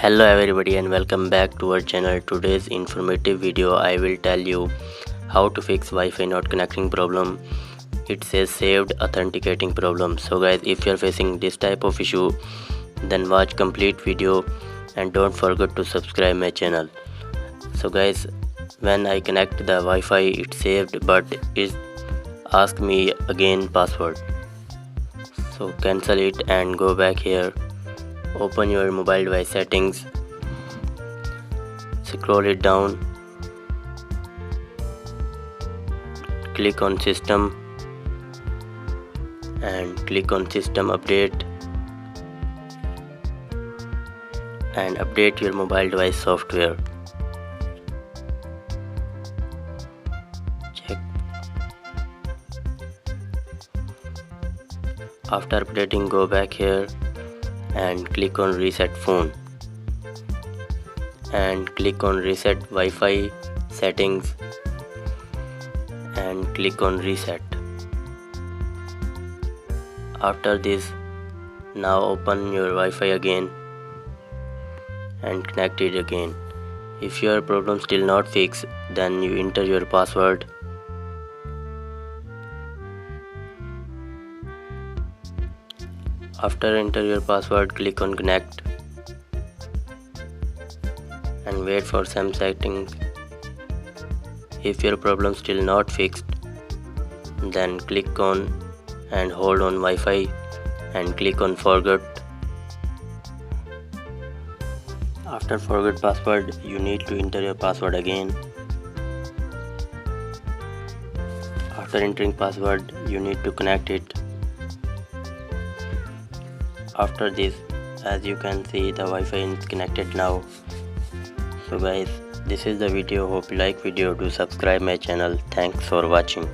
Hello everybody and welcome back to our channel. Today's informative video I will tell you how to fix Wi-Fi not connecting problem. It says saved authenticating problem. So guys, if you are facing this type of issue, then watch complete video and don't forget to subscribe my channel. So guys, when I connect the Wi-Fi, it saved but it asked me again password. So cancel it and go back here. Open your mobile device settings, scroll it down, click on system and click on system update and update your mobile device software. Check. After updating, go back here and click on reset phone and click on reset Wi-Fi settings and click on reset. After this, now open your Wi-Fi again and connect it again. If your problem still not fixed, then you enter your password. After enter your password, click on connect and wait for some settings. If your problem still not fixed, then click on and hold on Wi-Fi and click on forget. After forget password, you need to enter your password again. After entering password, you need to connect it. After this, as you can see, the Wi-Fi is connected now. So guys, this is the video. Hope you like video. Do subscribe my channel. Thanks for watching.